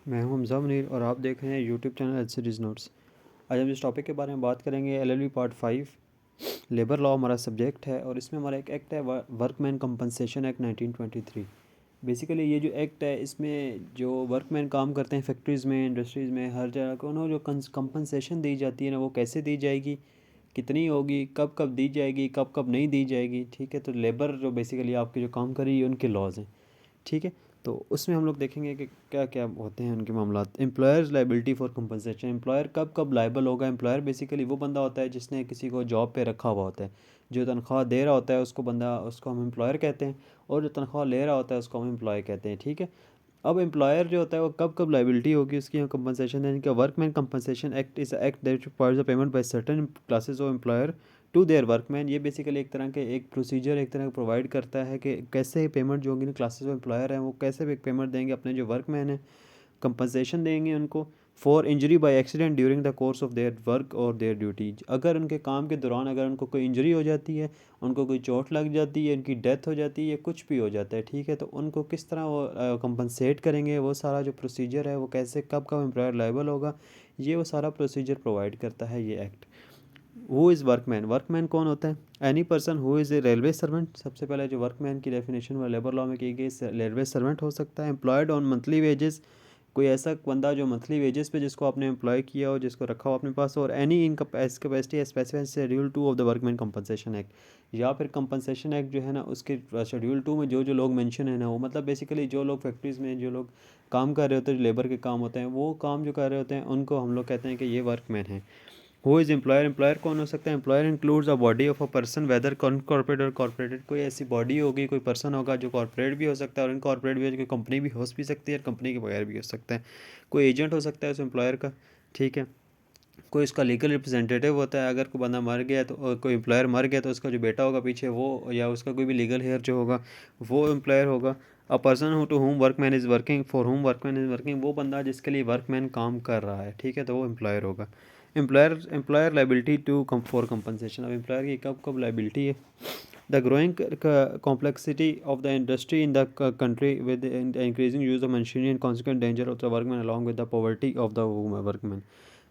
मैं हूं हमज़ा मुनीर और आप देख रहे हैं YouTube channel H series notes. आज हम इस टॉपिक के बारे में बात करेंगे। एलएलबी पार्ट 5 लेबर लॉ हमारा सब्जेक्ट है और इसमें हमारा एक एक्ट है वर्कमैन कंपनसेशन एक्ट 1923। बेसिकली ये जो एक्ट है इसमें जो वर्कमैन काम करते हैं फैक्ट्रीज़ में, इंडस्ट्रीज़ में, हर जगह को उन्हें जो कंपनसेशन दी जाती है ना, वो कैसे दी जाएगी, कितनी होगी, कब कब दी जाएगी, कब कब नहीं दी जाएगी। ठीक है, तो लेबर जो बेसिकली आपके जो काम कर रही है उनके लॉज हैं। ठीक है, तो उसमें हम लोग देखेंगे कि क्या क्या होते हैं उनके मामला। Employers liability for compensation, employer कब कब लाइबल होगा। एम्प्लॉयर बेसिकली वो बंदा होता है जिसने किसी को जॉब पे रखा हुआ होता है। जो तनख्वाह दे रहा होता है उसको हम एम्प्लॉयर कहते हैं, और जो तनख्वाह ले रहा होता है उसको हम एम्प्लॉय कहते हैं। ठीक है, अब एम्प्लॉयर जो होता है वो कब कब लाइबिलिटी होगी उसकी कंपनसेशन देने का। Workman compensation act is act that requires the payment by certain classes of employer to their workman. ये बेसिकली एक तरह के एक प्रोसीजर एक तरह का प्रोवाइड करता है कि कैसे पेमेंट जो होगी ना, क्लासेस ऑफ एम्प्लॉयर हैं वो कैसे पेमेंट देंगे अपने जो वर्कमैन हैं, कंपनसेशन देंगे उनको for injury by accident during the course of their work और देयर ड्यूटी। अगर उनके काम के दौरान अगर उनको कोई इंजरी हो जाती है, उनको कोई चोट लग जाती है, उनकी डेथ हो जाती है, कुछ भी हो जाता है, ठीक है, तो उनको किस तरह वो कंपनसेट करेंगे, वो सारा जो प्रोसीजर है वो कैसे कब कब एम्प्लॉयर लायबल होगा, ये वो सारा प्रोसीजर प्रोवाइड करता है ये act. Who is workman, workman कौन होता है। Any person who is a railway servant. सबसे पहले जो वर्कमैन की डेफिनेशन वो लेबर लॉ में की गई, रेलवे सर्वेंट हो सकता है। एम्प्लॉयड ऑन मंथली वेजेस, कोई ऐसा बंदा जो मंथली वेजेस पे जिसको आपने एम्प्लॉय किया हो, जिसको रखा हो अपने पास। और any in capacity specified schedule 2 of the workman compensation act, या फिर कंपनसेशन एक्ट जो है ना उसके शेड्यूल 2 में जो जो लोग मेंशन है ना, वो मतलब बेसिकली जो लोग फैक्ट्रीज़ में जो लोग काम कर रहे होते हैं, जो लेबर के काम होते हैं, वो काम जो कर रहे होते हैं उनको हम लोग कहते हैं कि ये वर्कमैन है। हु इज़ एम्प्लॉयर, एम्प्लॉयर कौन हो सकता है। Employer includes a body of a person whether corporate और कॉर्पोरेटेड। कोई ऐसी बॉडी होगी, कोई पर्सन होगा जो कॉर्पोरेट भी हो सकता है और इनकॉर्पोरेट भी, कोई कंपनी भी हो भी सकती है, कंपनी के बगैर भी हो सकता है। कोई एजेंट हो सकता है उस एम्प्लॉयर का। ठीक है, कोई उसका लीगल रिप्रेजेंटेटिव होता है। अगर कोई बंदा मर गया तो कोई एम्प्लॉयर मर गया तो उसका जो बेटा होगा पीछे वो, या उसका कोई भी लीगल हेयर जो होगा वो एम्प्लॉयर होगा। A person who to whom workman is working, for whom workman is working, वो बंदा जिसके लिए वर्कमैन काम कर रहा है, ठीक है, तो वो एम्प्लॉयर होगा। Employer liability to come for compensation. अब एम्प्लॉयर की कब कब लाइबिलिटी है। The growing complexity of the industry in the country with the increasing use of machinery and consequent danger of the workmen along with the poverty of the workmen।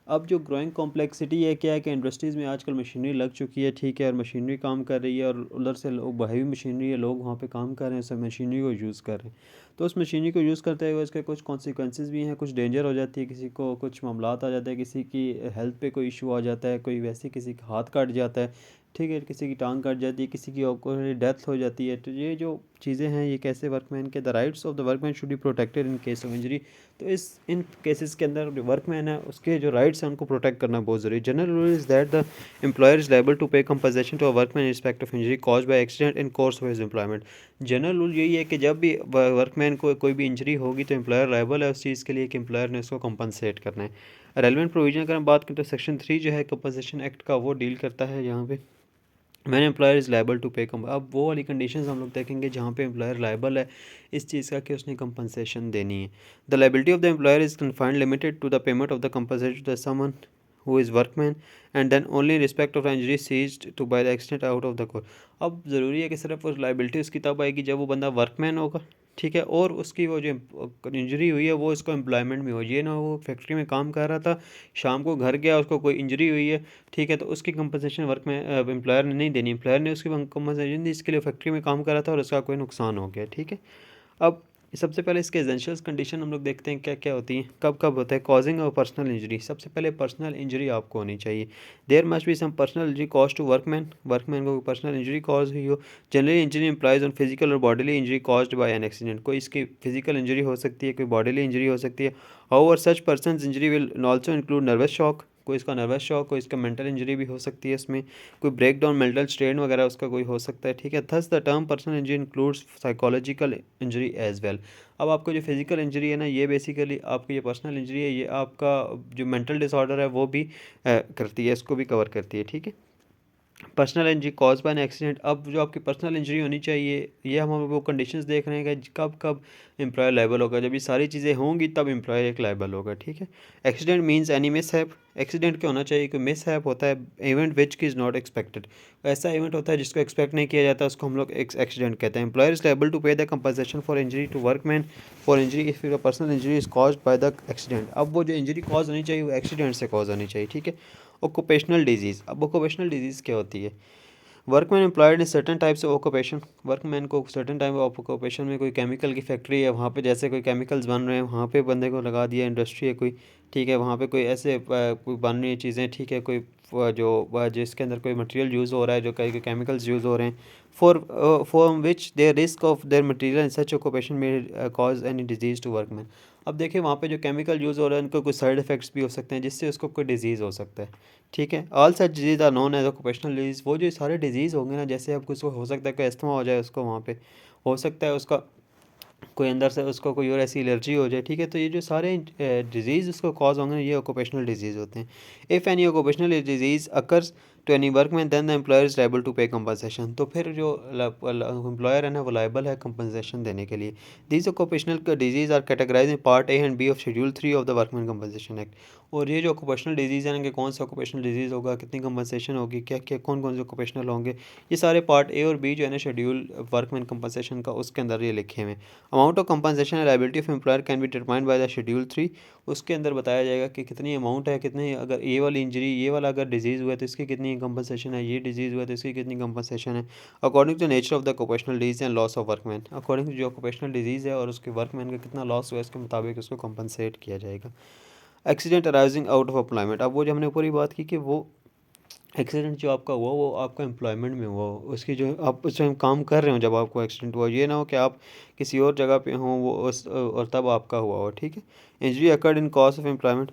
अब जो growing complexity है क्या है कि industries में आजकल machinery लग चुकी है, ठीक है, और मशीनरी काम कर रही है, और उधर से लोग हैवी मशीनरी है, लोग वहाँ पे काम कर रहे हैं, सब मशीनरी को यूज़ कर रहे हैं। तो उस मशीनरी को यूज़ करते हुए इसके कुछ कॉन्सिक्वेंसेस भी हैं, कुछ डेंजर हो जाती है, किसी को कुछ मामलात आ जाते हैं, किसी की हेल्थ पे कोई इशू आ जाता है, कोई वैसे किसी का हाथ कट जाता है, ठीक है, किसी की टांग कट जाती है, किसी की डेथ हो जाती है। तो ये जो चीज़ें हैं ये कैसे वर्कमैन के the rights of the workman should be protected in case of injury. तो इन केसेस के अंदर जो वर्कमैन है उसके जो राइट्स हैं उनको प्रोटेक्ट करना बहुत ज़रूरी है। General rule is that the employer is liable to pay compensation to a workman in respect of injury cause by accident in course of his employment. General rule यही है कि जब भी वर्कमैन को कोई भी इंजरी होगी तो एम्प्लॉयर लायबल है उस चीज़ के लिए कि एम्प्लॉयर ने उसको कंपनसेट करना है। रेलिवेंट प्रोविजन अगर हम बात करें तो सेक्शन 3 जो है कंपनसेशन एक्ट का वो डील करता है यहाँ पे। Man employer is liable to pay come. अब वो वाली कंडीशंस हम लोग देखेंगे जहाँ पे एम्प्लॉयर लायबल है इस चीज़ का कि उसने कंपनसेशन देनी है। The liability of the employer is confined limited to the payment of the compensation to the summon who is workman and then only respect of the injury ceased to by the extent out of the core. अब ज़रूरी है कि सिर्फ उस liability उसकी तब आएगी जब वो बंदा वर्कमैन होगा, ठीक है, और उसकी वो जो इंजरी हुई है वो इसको एम्प्लॉयमेंट में हो, ये ना वो फैक्ट्री में काम कर रहा था, शाम को घर गया, उसको कोई इंजरी हुई है, ठीक है, तो उसकी कंपनसेशन वर्क में एम्प्लॉयर ने नहीं देनी। एम्प्लॉयर ने उसकी कंपनसेशन दी इसके लिए फैक्ट्री में काम कर रहा था और उसका कोई नुकसान हो गया, ठीक है। अब सबसे पहले इसके एसेंशियल्स कंडीशन हम लोग देखते हैं क्या क्या होती हैं, कब कब होता है। कॉजिंग और पर्सनल इंजरी, सबसे पहले पर्सनल इंजरी आपको होनी चाहिए। There must be some personal injury cause to workman, workman को पर्सनल इंजरी कॉज हुई हो। Generally injury implies on physical और bodily injury caused by an accident, कोई इसकी फिजिकल इंजरी हो सकती है, कोई बॉडीली इंजरी हो सकती है। However such person injury will also include nervous shock, कोई इसका नर्वस शॉक, कोई इसका मेंटल इंजरी भी हो सकती है इसमें, कोई ब्रेक डाउन मेंटल स्ट्रेन वगैरह उसका कोई हो सकता है, ठीक है। Thus the term personal injury includes psychological injury as well. अब आपको जो फिजिकल इंजरी है ना, ये बेसिकली आपकी ये पर्सनल इंजरी है, ये आपका जो मेंटल डिसऑर्डर है वो भी करती है, इसको भी कवर करती है, ठीक है। Personal injury cause bye an accident, अब जो आपकी पर्सनल इंजरी होनी चाहिए ये हम वो कंडीशंस देख रहे हैं कि कब कब एम्प्लॉयर लायबल होगा। जब ये सारी चीज़ें होंगी तब एम्प्लॉयर एक लायबल होगा, ठीक है। Accident means any mishap, accident क्या होना चाहिए कि मिस हैप होता है इवेंट विच की इज़ नॉट एक्सपेक्टेड, ऐसा इवेंट होता है जिसको एक्सपेक्ट नहीं किया जाता, उसको हम लोग एक्सीडेंट कहते हैं। Employer is liable to pay the compensation for injury to workman for injury if your personal injury is caused by the accident. अब वो जो इंजरी कॉज होनी चाहिए वो एक्सीडेंट से कॉज होनी चाहिए, ठीक है। ऑक्यूपेशनल डिजीज़, अब ऑक्यूपेशनल डिजीज़ क्या होती है? Workman employed in certain types of occupation, workman को सर्टन टाइप ऑफ ऑक्यूपेशन में, कोई केमिकल की फैक्ट्री है वहाँ पे जैसे कोई केमिकल्स बन रहे हैं वहाँ पे बंदे को लगा दिया, इंडस्ट्री है कोई, ठीक है, वहाँ पे कोई ऐसे कोई बन रही है चीज़ें, ठीक है, कोई जिसके अंदर कोई मटेरियल यूज़ हो रहा है, जो कई केमिकल्स यूज़ हो रहे हैं, for which there risk of there material in such occupation में cause any disease to workman. अब देखिए वहाँ पे जो केमिकल यूज़ हो रहा है उनको कुछ साइड इफ़ेक्ट्स भी हो सकते हैं जिससे उसको कोई डिजीज़ हो सकता है, ठीक है। All such disease are known as occupational disease, वो जो सारे डिजीज़ होंगे ना, जैसे अब कुछ हो सकता है कोई अस्थमा हो जाए उसको, वहाँ पे हो सकता है उसका कोई अंदर से उसको कोई और ऐसी एलर्जी हो जाए, ठीक है। तो ये जो सारे डिजीज़ उसको कॉज होंगे ये ऑक्यूपेशनल डिजीज़ होते हैं। If any occupational disease occurs to any workman then the employer is liable to pay compensation, तो फिर जो एम्प्लॉयर है ना वो लायबल है कंपनसेशन देने के लिए। These occupational disease are categorise in part A and B of schedule 3 of the workman compensation act. और ये जो ऑक्यूपेशनल डिजीज़ है कि कौन सा ऑक्यूपेशनल डिजीज़ होगा, कितनी कंपनसेशन होगी, क्या क्या कौन कौन से ऑक्यूपेशनल होंगे, ये सारे पार्ट ए और बी जो है ना शेड्यूल वर्कमैन कंपनसेशन का, उसके अंदर ये लिखे हुए हैं। Amount of compensation and liability of employer can be determined by the schedule 3, उसके अंदर बताया जाएगा कि कितनी अमाउंट है, कितनी, अगर ये वाली इंजरी, ये वाला अगर डिजीज़ हुआ है तो इसकी कितनी कंपनसेशन है, ये डिजीज़ हुआ है तो इसकी कितनी कंपनसेशन है, according to nature of the occupational disease and loss of workman, according to जो ऑक्यूपेशनल डिजीज़ है और उसके वर्कमैन का कितना लॉस हुआ है उसके मुताबिक उसको कंपनसेट किया जाएगा। Accident arising out of employment, अब वो जो हमने ऊपर ही बात की कि वो एक्सीडेंट जो आपका हुआ वो आपका एम्प्लॉयमेंट में हुआ हो, उसकी जो आप उस टाइम काम कर रहे हो जब आपको एक्सीडेंट हुआ, ये ना हो कि आप किसी और जगह पे हों वो उस और तब आपका हुआ हो, ठीक है। Injury occurred in cause of employment,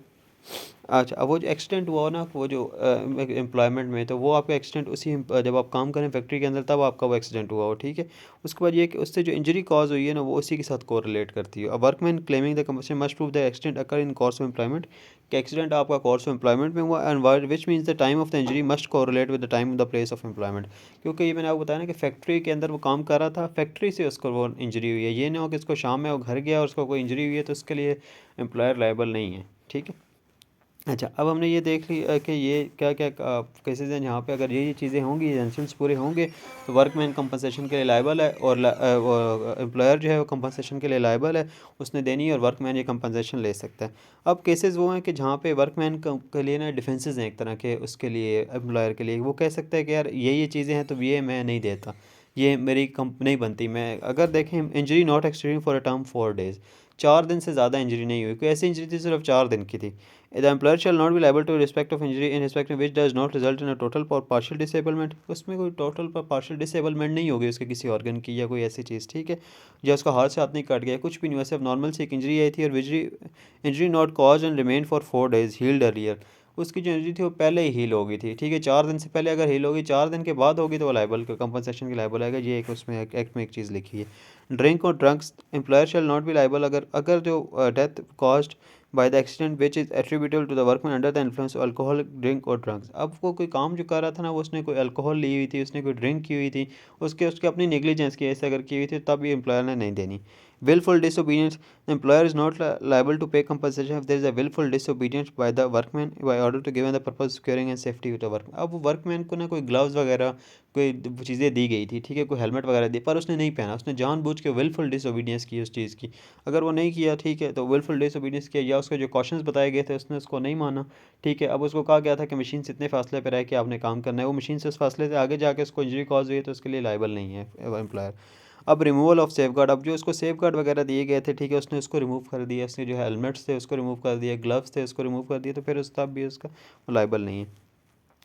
अच्छा अब वो जो एक्सीडेंट हुआ हो ना वो जो एम्प्लॉयमेंट में, तो वो आपका एक्सीडेंट उसी जब आप काम करें फैक्ट्री के अंदर तब आपका वो एक्सीडेंट हुआ हो, ठीक है। उसके बाद ये कि उससे जो इंजरी कॉज हुई है ना वो उसी के साथ कोरिलेट करती है। Workman claiming the compensation must prove the accident occur in course of employment, कि एक्सीडेंट आपका कोर्स ऑफ एम्प्लॉयमेंट में हुआ, and which means the time of the injury must correlate with the time of the place of employment, क्योंकि ये मैंने आपको बताया ना कि फैक्ट्री के अंदर वो काम कर रहा था, फैक्ट्री से उसको वो इंजरी हुई है, ये ना हो कि उसको शाम में वो घर गया और उसको कोई इंजरी हुई है तो उसके लिए एम्प्लॉयर लायबल नहीं है, ठीक है। अच्छा अब हमने ये देख ली कि ये क्या क्या केसेस हैं जहाँ पे अगर ये चीज़ें होंगी, एजेंशंस पूरे होंगे तो वर्कमैन कंपनसेशन के लिए लायबल है, और एम्प्लॉयर जो है वो कंपनसेशन के लिए लायबल है, उसने देनी है और वर्कमैन ये कंपनसेशन ले सकता है। अब केसेस वो हैं कि जहाँ पे वर्कमैन के लिए ना डिफेंसेस हैं एक तरह के, उसके लिए एम्प्लॉयर के लिए वो कह सकता है कि यार ये चीज़ें हैं तो ये मैं नहीं देता, ये मेरी कंप नहीं बनती। मैं अगर देखें injury not extending for a term 4 days, 4 दिन से ज़्यादा इंजरी नहीं हुई, कोई ऐसी इंजरी थी सिर्फ 4 दिन की थी, the employer shall not be liable to respect of injury in respect which does not result in a total और पार्शियल डिसेबलमेंट, उसमें कोई टोटल पर पार्शियल डिसेबलमेंट नहीं होगी उसके किसी ऑर्गन की या कोई ऐसी चीज़, ठीक है, या उसका हाथ से हाथ नहीं कट गया, कुछ भी नहीं, वैसे अब नॉर्मल से एक इंजरी आई थी और injury not cause and remain for 4 days healed earlier, उसकी जो इंजरी थी वो पहले ही हील हो गई थी, ठीक है, 4 दिन से पहले अगर हील होगी, 4 दिन के बाद होगी तो वो लायबल कंपनसेशन की लायबल आएगा, ये एक उसमें एक्ट में एक चीज़ लिखी है। ड्रिंक और drugs, employer shall not be liable अगर अगर जो death caused by the accident which is attributable to the workman under the influence of alcohol drink और ड्रग्स, अब वो कोई काम जो कर रहा था ना वो उसने कोई अल्कोहल ली हुई थी, उसने कोई ड्रिंक की हुई थी, उसके उसके अपनी नेग्लिजेंस की ऐसे अगर की हुई थी तब ये एम्प्लॉयर ने नहीं देनी। willful disobedience, the employer is not liable to pay compensation if there is a willful disobedience by the workman by order to given the purpose of securing and safety of the work। अब workman को ना कोई gloves वगैरह कोई चीज़ें दी गई थी, ठीक है, कोई हेलमेट वगैरह दी पर उसने नहीं पहना, उसने जानबूझ के willful disobedience की उस चीज़ की, अगर वो नहीं किया, ठीक है, तो willful disobedience किया या उसके जो कॉशंस बताए गए थे उसने उसको नहीं माना, ठीक है। अब उसको कहा गया था कि मशीन से इतने फासले पर रह के आपने काम करना है, वो मशीन से उस फासले से आगे जाके उसको इंजरी कॉज हुई है तो उसके लिए लायबल नहीं है एम्प्लॉयर। अब रिमूवल ऑफ सेफ गार्ड, अब जो उसको सेफ गार्ड वगैरह दिए गए थे, ठीक है, उसने उसको रिमूव कर दिया, उसने जो हेलमेट्स थे उसको रिमूव कर दिया, ग्लव्स थे उसको रिमूव कर दिया, तो फिर उस तब भी उसका लायबल नहीं है।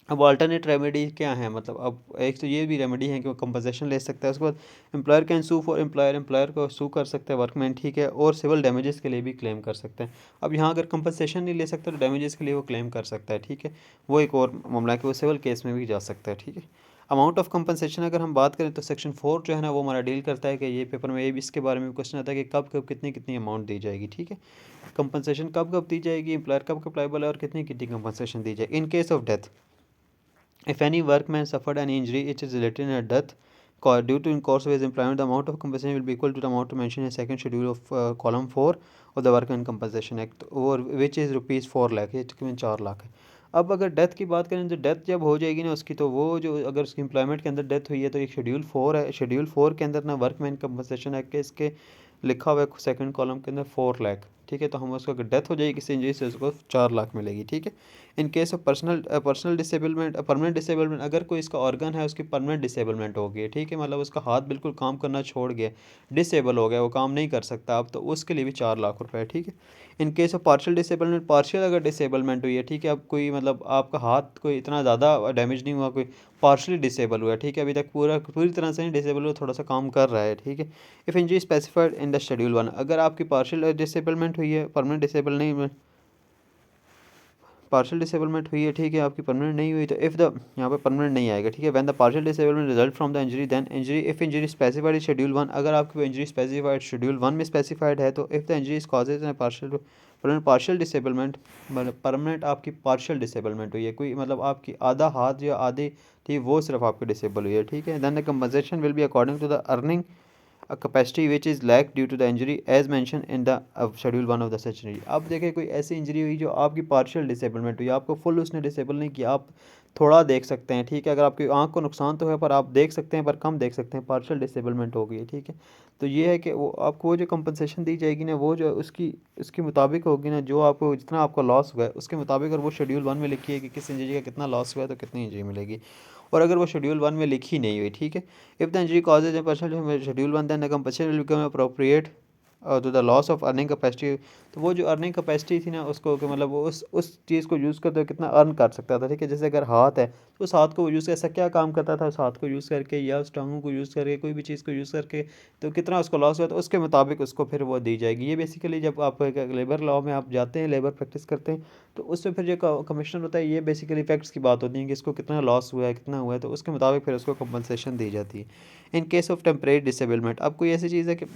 अब अल्टरनेट रेमेडी क्या है, मतलब अब एक तो ये भी रेमेडी है कि वो कंपनसेशन ले सकता है, उसके बाद employer can sue for employer, employer को सू कर सकता है वर्कमैन, ठीक है, और सिविल डैमेजेस के लिए भी क्लेम कर सकते हैं। अब यहाँ अगर कंपनसेशन नहीं ले सकता तो डैमेजेस के लिए वो क्लेम कर सकता है, ठीक है, वो एक और मामला है कि वो सिविल केस में भी जा सकता है, ठीक है। अमाउंट ऑफ कंपनसेशन अगर हम बात करें तो सेक्शन 4 जो है ना वो हमारा डील करता है कि ये पेपर में ये भी इसके बारे में क्वेश्चन आता है कि कब कब कितनी कितनी अमाउंट दी जाएगी, ठीक है, कंपनसेशन कब कब दी जाएगी, एम्प्लॉयर कब कब लायबल है और कितनी कितनी कंपनसेशन दी जाएगी। In case of death, if any workman suffered an injury it is related in a death due to in course of his employment the amount of compensation will be equal to the amount mention in second schedule of column 4 of the workman compensation act और which is ₹4 lakh, ये तकरीबन 4 लाख है। अब अगर death की बात करें तो डेथ जब हो जाएगी ना उसकी, तो वो जो अगर उसकी एम्प्लॉयमेंट के अंदर डेथ हुई है तो एक शेड्यूल 4 है, शेड्यूल 4 के अंदर ना वर्कमैन कंपनसेशन एक्ट के इसके लिखा हुआ है सेकंड कॉलम के अंदर 4 लाख, ठीक है। तो हम उसको अगर डेथ हो जाएगी किसी इंजरी से उसको 4 लाख मिलेगी, ठीक है। In case of personal disablement, permanent disablement, अगर कोई इसका ऑर्गन है उसकी परमानेंट डिसेबलमेंट हो गई है, ठीक है, मतलब उसका हाथ बिल्कुल काम करना छोड़ गया, डिसेबल हो गया, वो काम नहीं कर सकता अब, तो उसके लिए भी 4 लाख रुपए, ठीक है। In case of partial disablement, partial अगर डिसेबलमेंट हुई है, ठीक है, अब कोई मतलब आपका हाथ कोई इतना ज़्यादा डैमेज नहीं हुआ, कोई पार्शली डिसेबल हुआ है, ठीक है, अभी तक पूरी तरह से नहीं डिसेबल हुआ, थोड़ा सा काम कर रहा है, ठीक है। If injury specified in the schedule 1, अगर आपकी पार्शियल डिसेबलमेंट हुई है, परमानेंट डिसेबल नहीं, पार्शियल डिसेबलमेंट हुई है, ठीक है, आपकी परमानेंट नहीं हुई, तो इफ़ द यहाँ पे परमानेंट नहीं आएगा, ठीक है। When the partial disablement result from the injury then injury, if injury specified in schedule 1, अगर आपकी इंजरी स्पेसिफाइड शेड्यूल 1 में स्पेसिफाइड है, तो if the injury causes and partial disablement, मतलब परमानेंट आपकी पार्शियल डिसेबलमेंट हुई है, कोई मतलब आपकी आधा हाथ या आधी थी वो सिर्फ आपकी डिसेबल हुई है, ठीक है। Then the compensation will be according to the earning a capacity which is lacked due to the injury as mentioned in the schedule 1 of the such injury। अब देखिए कोई ऐसी इंजरी हुई जो आपकी पार्शियल डिसेबलमेंट हुई, आपको फुल उसने डिसेबल नहीं किया, आप थोड़ा देख सकते हैं, ठीक है, अगर आपकी आंख को नुकसान तो है पर आप देख सकते हैं पर कम देख सकते हैं, पार्शियल डिसेबलमेंट हो गई है, ठीक है। तो ये है कि वो आपको वो जो कंपनसेशन दी जाएगी ना, वो जो उसकी मुताबिक होगी ना, जो आपको जितना आपका लॉस हुआ है उसके मुताबिक, और वो शेड्यूल 1 में लिखी है कि किस इंजरी का कितना लॉस हुआ है तो कितनी इंजरी मिलेगी, और अगर वो शेड्यूल 1 में लिखी नहीं हुई, ठीक है। If the injury causes a person जो schedule 1 then the compensation will become appropriate to the loss of earning capacity, तो वो जो अर्निंग कैपेसिटी थी ना उसको कि मतलब वो उस चीज़ को यूज़ करते हुए कितना अर्न कर सकता था, ठीक है। जैसे अगर हाथ है तो उस हाथ को वो यूज़ कर, ऐसा क्या काम करता था उस हाथ को यूज़ करके या उस टांगों को यूज़ करके, कोई भी चीज़ को यूज़ करके, तो कितना उसको लॉस हुआ, तो उसके मुताबिक उसको फिर वो दी जाएगी। ये बेसिकली जब आप लेबर लॉ में आप जाते हैं, लेबर प्रैक्टिस करते हैं, तो उससे फिर जो कमिश्नर होता है, ये बेसिकली फैक्ट्स की बात होती है कि इसको कितना लॉस हुआ है, कितना हुआ है, तो उसके मुताबिक फिर उसको कंपनसेशन दी जाती है। In case of temporary disablement, अब कोई ऐसी चीज़ है कि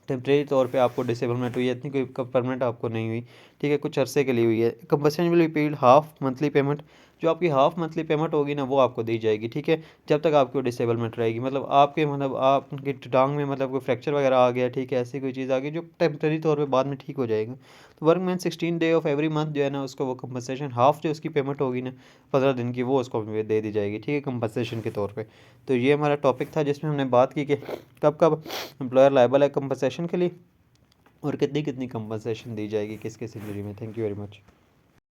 टेम्परेरी तौर पे आपको डिसेबलमेंट हुई है, इतनी कोई परमानेंट आपको नहीं हुई, ठीक है, कुछ अरसे के लिए हुई है, compensation will be paid half monthly payment, जो आपकी हाफ मंथली पेमेंट होगी ना वो आपको दी जाएगी, ठीक है, जब तक आपकी डिसेबलमेंट रहेगी, मतलब आपके मतलब आपकी टांग में मतलब कोई फ्रैक्चर वगैरह आ गया, ठीक है, ऐसी कोई चीज़ आ गई जो टेम्परेरी तौर पे बाद में ठीक हो जाएगा, तो workman 16 day of every month जो है ना उसको वो कंपनसेशन हाफ जो उसकी पेमेंट होगी ना 15 दिन की, वो उसको दे दी जाएगी, ठीक है, कंपनसेशन के तौर पर। तो ये हमारा टॉपिक था जिसमें हमने बात की कि कब कब एम्प्लॉयर लायबल है कंपनसेशन के लिए और कितनी कितनी कंपनसेशन दी जाएगी किस किस इंजरी में। Thank you very much.